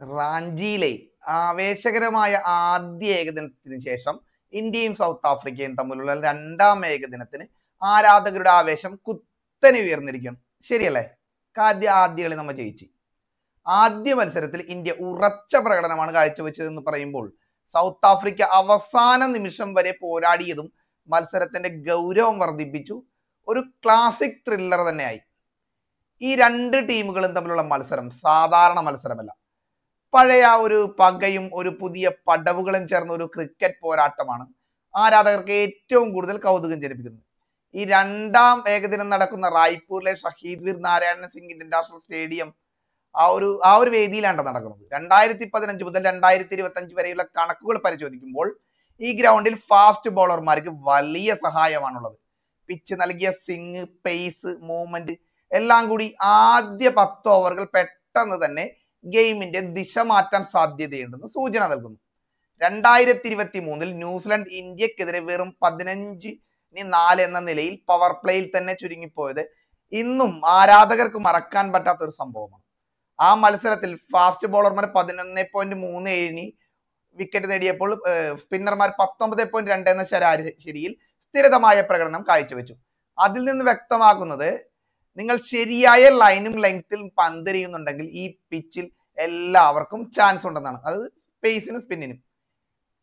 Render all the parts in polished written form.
റാഞ്ചിയിലെ ആവേശകരമായ ആദ്യ ഏകദിനത്തിന് ശേഷം ഇന്ത്യയും സൗത്ത് ആഫ്രിക്കയും തമ്മിലുള്ള രണ്ടാം ഏകദിനത്തിന് ആരാധകരുടെ ആവേശം കുത്തനെ ഉയർന്നിരിക്കുകയാണ്. ശരിയല്ലേ? ആദ്യ കളി നമ്മൾ ജയിച്ചു. ആദ്യ മത്സരത്തിൽ ഇന്ത്യ ഉറച്ച പ്രകടനമാണ് കാഴ്ചവെച്ചതെന്ന് പറയുമ്പോൾ സൗത്ത് ആഫ്രിക്ക അവസാന നിമിഷം വരെ പോരാടിയതും മത്സരത്തിന്റെ ഗൗരവം വർദ്ധിപ്പിച്ചു. ഒരു ക്ലാസിക് ത്രില്ലർ തന്നെയായി. ഈ രണ്ട് ടീമുകളും തമ്മിലുള്ള മത്സരം സാധാരണ മത്സരമല്ല. പഴയ ഒരു പകയും ഒരു പുതിയ പടവുകളും ചേർന്ന ഒരു ക്രിക്കറ്റ് പോരാട്ടമാണ് ആരാധകർക്ക് ഏറ്റവും കൂടുതൽ കൗതുകം ജനിപ്പിക്കുന്നത്. ഈ രണ്ടാം ഏകദിനം നടക്കുന്ന റായ്പൂരിലെ ഷഹീദ് വീർ നാരായണ സിംഗ് ഇന്റർനാഷണൽ സ്റ്റേഡിയം ആ ഒരു വേദിയിലാണ് നടക്കുന്നത്. 2015 മുതൽ 2025 വരെയുള്ള കണക്കുകൾ പരിശോധിക്കുമ്പോൾ ഈ ഗ്രൗണ്ടിൽ ഫാസ്റ്റ് ബോളർമാർക്ക് വലിയ സഹായമാണുള്ളത്. പിച്ച് നൽകിയ സ്വിംഗ്, പേസ്, മൂവ്മെന്റ് എല്ലാം കൂടി ആദ്യ 10 ഓവറുകൾ പെട്ടെന്ന് തന്നെ ഗെയിമിന്റെ ദിശ മാറ്റാൻ സാധ്യതയുണ്ടെന്ന് സൂചന നൽകുന്നു. 2023 ന്യൂസിലൻഡ് ഇന്ത്യക്കെതിരെ വെറും 15-4 എന്ന നിലയിൽ പവർ പ്ലേയിൽ തന്നെ ചുരുങ്ങിപ്പോയത് ഇന്നും ആരാധകർക്ക് മറക്കാൻ പറ്റാത്ത ഒരു സംഭവമാണ്. ആ മത്സരത്തിൽ ഫാസ്റ്റ് ബോളർമാർ 11.37 വിക്കറ്റ് നേടിയപ്പോൾ സ്പിന്നർമാർ 19.2 എന്ന ശരാശരിയിൽ സ്ഥിരതമായ പ്രകടനം കാഴ്ചവെച്ചു. അതിൽ നിന്ന് വ്യക്തമാക്കുന്നത് നിങ്ങൾ ശരിയായ ലൈനും ലെങ്ത്തിൽ പന്തെറിയുന്നുണ്ടെങ്കിൽ ഈ പിച്ചിൽ എല്ലാവർക്കും ചാൻസ് ഉണ്ടെന്നാണ്. അത് പേസിനും സ്പിന്നിനും.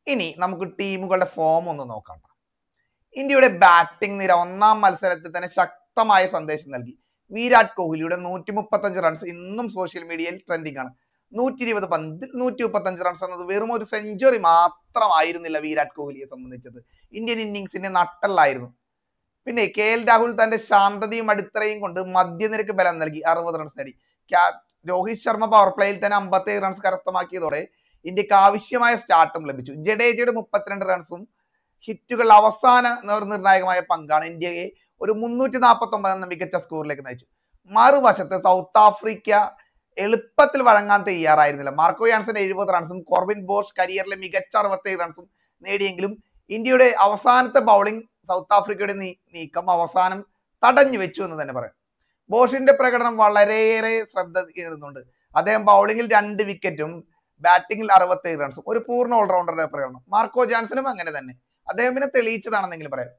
ഇനി നമുക്ക് ടീമുകളുടെ ഫോം ഒന്ന് നോക്കാം. ഇന്ത്യയുടെ ബാറ്റിംഗ് നിര ഒന്നാം മത്സരത്തിൽ തന്നെ ശക്തമായ സന്ദേശം നൽകി. വിരാട് കോഹ്ലിയുടെ 135 റൺസ് ഇന്നും സോഷ്യൽ മീഡിയയിൽ ട്രെൻഡിങ് ആണ്. 120 പന്തിൽ 135 റൺസ് എന്നത് വെറും ഒരു സെഞ്ചുറി മാത്രമായിരുന്നില്ല വിരാട് കോഹ്ലിയെ സംബന്ധിച്ചത്. ഇന്ത്യൻ ഇന്നിങ്സിന്റെ നട്ടലായിരുന്നു. പിന്നെ KL രാഹുൽ തന്റെ ശാന്തതയും അടിത്തറയും കൊണ്ട് മധ്യനിരക്ക് ബലം നൽകി 60 റൺസ് നേടി. രോഹിത് ശർമ്മ പവർ പ്ലേയിൽ തന്നെ 57 റൺസ് കരസ്ഥമാക്കിയതോടെ ഇന്ത്യക്ക് ആവശ്യമായ സ്റ്റാർട്ടും ലഭിച്ചു. ജഡേജയുടെ 32 റൺസും ഹിറ്റുകൾ അവസാന നിർണായകമായ പങ്കാണ് ഇന്ത്യയെ ഒരു 349 എന്ന മികച്ച സ്കോറിലേക്ക് നയിച്ചു. മറുവശത്ത് സൗത്ത് ആഫ്രിക്ക എളുപ്പത്തിൽ വഴങ്ങാൻ തയ്യാറായിരുന്നില്ല. മാർക്കോ യാൻസൺ 70 റൺസും കോർബിൻ ബോഷ് കരിയറിലെ മികച്ച 67 റൺസും നേടിയെങ്കിലും ഇന്ത്യയുടെ അവസാനത്തെ ബൗളിംഗ് സൗത്ത് ആഫ്രിക്കയുടെ നീക്കം അവസാനം തടഞ്ഞു വെച്ചു എന്ന് തന്നെ പറയാം. ബോഷിന്റെ പ്രകടനം വളരെയേറെ ശ്രദ്ധ ചെയ്യുന്നുണ്ട്. അദ്ദേഹം ബൗളിംഗിൽ 2 വിക്കറ്റും ബാറ്റിംഗിൽ 67 റൺസും, ഒരു പൂർണ്ണ ഓൾറൗണ്ടറുടെ പ്രകടനം. മാർക്കോ ജാൻസനും അങ്ങനെ തന്നെ. അദ്ദേഹം പിന്നെ തെളിയിച്ചതാണെന്നെങ്കിലും പറയാം.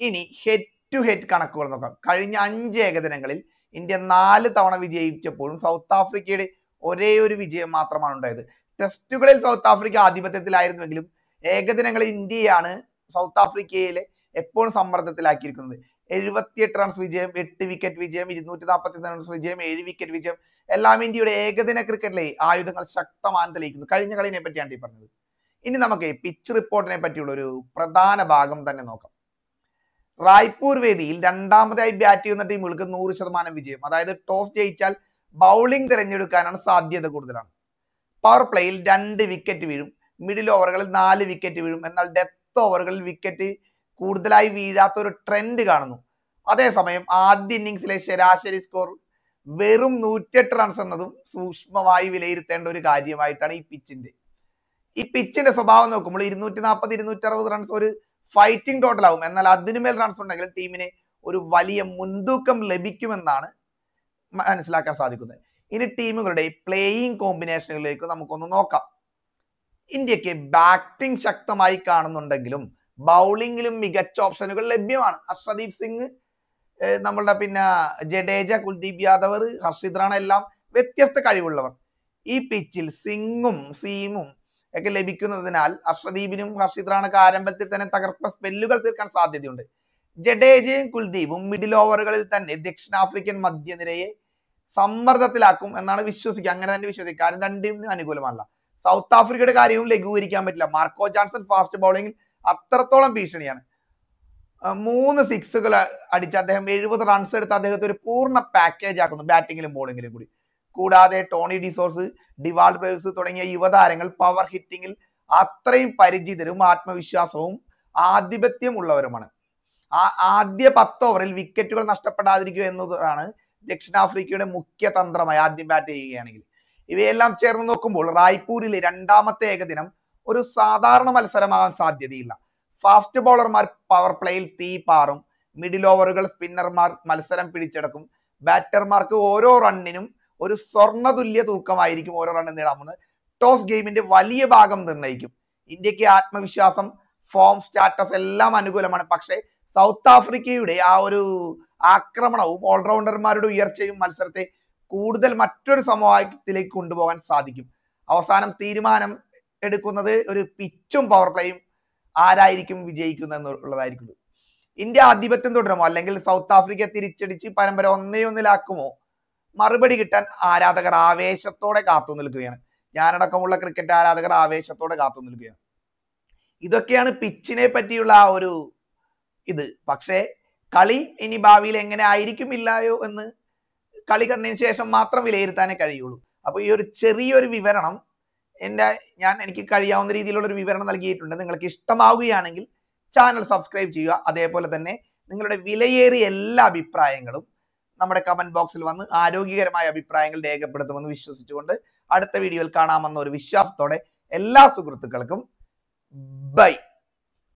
ഇനി ഹെഡ് ടു ഹെഡ് കണക്കുകൾ നോക്കാം. കഴിഞ്ഞ 5 ഏകദിനങ്ങളിൽ ഇന്ത്യ 4 തവണ വിജയിച്ചപ്പോഴും സൗത്ത് ആഫ്രിക്കയുടെ ഒരേ ഒരു വിജയം മാത്രമാണ് ഉണ്ടായത്. ടെസ്റ്റുകളിൽ സൗത്ത് ആഫ്രിക്ക ആധിപത്യത്തിലായിരുന്നുവെങ്കിലും ഏകദിനങ്ങളിൽ ഇന്ത്യയാണ് സൗത്ത് ആഫ്രിക്കയിലെ എപ്പോഴും സമ്മർദ്ദത്തിലാക്കിയിരിക്കുന്നത്. 78 റൺസ് വിജയം, 8 വിക്കറ്റ് വിജയം, 241 റൺസ് വിജയം, 7 വിക്കറ്റ് വിജയം എല്ലാം ഇന്ത്യയുടെ ഏകദിന ക്രിക്കറ്റിലെ ആയുധങ്ങൾ ശക്തമാനം തെളിയിക്കുന്നു. കഴിഞ്ഞ കളിനെ പറ്റിയാണ് ഈ പറഞ്ഞത്. ഇനി നമുക്ക് പിച്ച് റിപ്പോർട്ടിനെ പറ്റിയുള്ള ഒരു പ്രധാന ഭാഗം തന്നെ നോക്കാം. റായ്പൂർ വേദിയിൽ രണ്ടാമതായി ബാറ്റ് ചെയ്യുന്ന ടീമുകൾക്ക് 100% വിജയം. അതായത് ടോസ് ജയിച്ചാൽ ബൗളിംഗ് തിരഞ്ഞെടുക്കാനാണ് സാധ്യത കൂടുതലാണ്. പവർ പ്ലേയിൽ 2 വിക്കറ്റ് വീഴും. മിഡിൽ ഓവറുകളിൽ 4 വിക്കറ്റ് വീഴും. എന്നാൽ ഡെത്ത് ഓവറുകളിൽ വിക്കറ്റ് കൂടുതലായി വീഴാത്ത ഒരു ട്രെൻഡ് കാണുന്നു. അതേസമയം ആദ്യ ഇന്നിങ്സിലെ ശരാശരി സ്കോർ വെറും 108 റൺസ് എന്നതും സൂക്ഷ്മമായി വിലയിരുത്തേണ്ട ഒരു കാര്യമായിട്ടാണ് ഈ പിച്ചിന്റെ സ്വഭാവം നോക്കുമ്പോൾ 240-260 റൺസ് ഒരു ഫൈറ്റിംഗ് ടോട്ടൽ ആവും. എന്നാൽ അതിനുമേൽ റൺസ് ഉണ്ടെങ്കിൽ ടീമിന് ഒരു വലിയ മുൻതൂക്കം ലഭിക്കുമെന്നാണ് മനസ്സിലാക്കാൻ സാധിക്കുന്നത്. ഇനി ടീമുകളുടെ പ്ലേയിങ് കോമ്പിനേഷനുകളിലേക്ക് നമുക്കൊന്ന് നോക്കാം. ഇന്ത്യക്ക് ബാറ്റിംഗ് ശക്തമായി കാണുന്നുണ്ടെങ്കിലും ബൗളിംഗിലും മികച്ച ഓപ്ഷനുകൾ ലഭ്യമാണ്. അർഷദീപ് സിംഗ്, നമ്മളുടെ പിന്നെ ജഡേജ, കുൽദീപ് യാദവ്, ഹർഷിത് റാണ എല്ലാം വ്യത്യസ്ത കഴിവുള്ളവർ. ഈ പിച്ചിൽ സിംഗും സീമും ഒക്കെ ലഭിക്കുന്നതിനാൽ അർഷദീപിനും ഹർഷിത് റാണക്ക് ആരംഭത്തിൽ തന്നെ തകർപ്പ സ്പെല്ലുകൾ തീർക്കാൻ സാധ്യതയുണ്ട്. ജഡേജയും കുൽദീപും മിഡിൽ ഓവറുകളിൽ തന്നെ ദക്ഷിണാഫ്രിക്കൻ മധ്യനിരയെ സമ്മർദ്ദത്തിലാക്കും എന്നാണ് വിശ്വസിക്കുക. അങ്ങനെ തന്നെ വിശ്വസിക്കുക. കാരണം രണ്ടിനും അനുകൂലമല്ല. സൗത്ത് ആഫ്രിക്കയുടെ കാര്യവും ലഘൂകരിക്കാൻ പറ്റില്ല. മാർക്കോ ജാൻസൺ ഫാസ്റ്റ് ബൗളിംഗിൽ അത്രത്തോളം ഭീഷണിയാണ്. 3 സിക്സുകൾ അടിച്ച് അദ്ദേഹം 70 റൺസ് എടുത്ത് അദ്ദേഹത്തെ ഒരു പൂർണ്ണ പാക്കേജ് ആക്കുന്നു ബാറ്റിങ്ങിലും ബോളിങ്ങിലും കൂടി. കൂടാതെ ടോണി ഡിസോഴ്സ്, ഡിവാൾഡ് ബ്രേവ്സ് തുടങ്ങിയ യുവതാരങ്ങൾ പവർ ഹിറ്റിങ്ങിൽ അത്രയും പരിചിതരും ആത്മവിശ്വാസവും ആധിപത്യം ഉള്ളവരുമാണ്. ആദ്യ 10 ഓവറിൽ വിക്കറ്റുകൾ നഷ്ടപ്പെടാതിരിക്കുക എന്നതാണ് ദക്ഷിണാഫ്രിക്കയുടെ മുഖ്യ തന്ത്രമായി ആദ്യം ബാറ്റ് ചെയ്യുകയാണെങ്കിൽ. ഇവയെല്ലാം ചേർന്ന് നോക്കുമ്പോൾ റായ്പൂരിലെ രണ്ടാമത്തെ ഏകദിനം ഒരു സാധാരണ മത്സരമാകാൻ സാധ്യതയില്ല. ഫാസ്റ്റ് ബോളർമാർ പവർ പ്ലേയിൽ തീ പാറും. മിഡിൽ ഓവറുകൾ സ്പിന്നർമാർ മത്സരം പിടിച്ചെടുക്കും. ബാറ്റർമാർക്ക് ഓരോ റണ്ണിനും ഒരു സ്വർണ്ണ തുല്യ തൂക്കമായിരിക്കും ഓരോ റണ്ണും നേടാൻ പോകുന്നത്. ടോസ് ഗെയിമിന്റെ വലിയ ഭാഗം നിർണ്ണയിക്കും. ഇന്ത്യക്ക് ആത്മവിശ്വാസം, ഫോം, സ്റ്റാറ്റസ് എല്ലാം അനുകൂലമാണ്. പക്ഷേ സൗത്ത് ആഫ്രിക്കയുടെ ആ ഒരു ആക്രമണവും ഓൾറൗണ്ടർമാരുടെ ഉയർച്ചയും മത്സരത്തെ കൂടുതൽ മറ്റൊരു സമവാക്യത്തിലേക്ക് കൊണ്ടുപോകാൻ സാധിക്കും. അവസാനം തീരുമാനം എടുക്കുന്നത് ഒരു പിച്ചും പവർ പ്ലേയും ആരായിരിക്കും വിജയിക്കുന്നത് എന്നുള്ളതായിരിക്കും. ഇന്ത്യ ആധിപത്യം തുടരുമോ അല്ലെങ്കിൽ സൗത്ത് ആഫ്രിക്ക തിരിച്ചടിച്ച് പരമ്പര 1-1 മറുപടി കിട്ടാൻ ആരാധകർ ആവേശത്തോടെ കാത്തു നിൽക്കുകയാണ്. ഞാനടക്കമുള്ള ക്രിക്കറ്റ് ആരാധകർ ആവേശത്തോടെ കാത്തു നിൽക്കുകയാണ്. ഇതൊക്കെയാണ് പിച്ചിനെ പറ്റിയുള്ള ആ ഒരു ഇത്. പക്ഷേ കളി ഇനി ഭാവിയിൽ എങ്ങനെ ആയിരിക്കും ഇല്ലായോ എന്ന് കളി കണ്ടതിന് ശേഷം മാത്രം വിലയിരുത്താനേ കഴിയുള്ളൂ. അപ്പൊ ഈ ഒരു ചെറിയൊരു വിവരണം എനിക്ക് കഴിയാവുന്ന രീതിയിലുള്ള ഒരു വിവരണം നൽകിയിട്ടുണ്ട്. നിങ്ങൾക്ക് ഇഷ്ടമാവുകയാണെങ്കിൽ ചാനൽ സബ്സ്ക്രൈബ് ചെയ്യുക. അതേപോലെ തന്നെ നിങ്ങളുടെ വിലയേറിയ എല്ലാ അഭിപ്രായങ്ങളും നമ്മുടെ കമന്റ് ബോക്സിൽ വന്ന് ആരോഗ്യകരമായ അഭിപ്രായങ്ങൾ രേഖപ്പെടുത്തുമെന്ന് വിശ്വസിച്ചുകൊണ്ട് അടുത്ത വീഡിയോയിൽ കാണാമെന്ന ഒരു വിശ്വാസത്തോടെ എല്ലാ സുഹൃത്തുക്കൾക്കും ബൈ.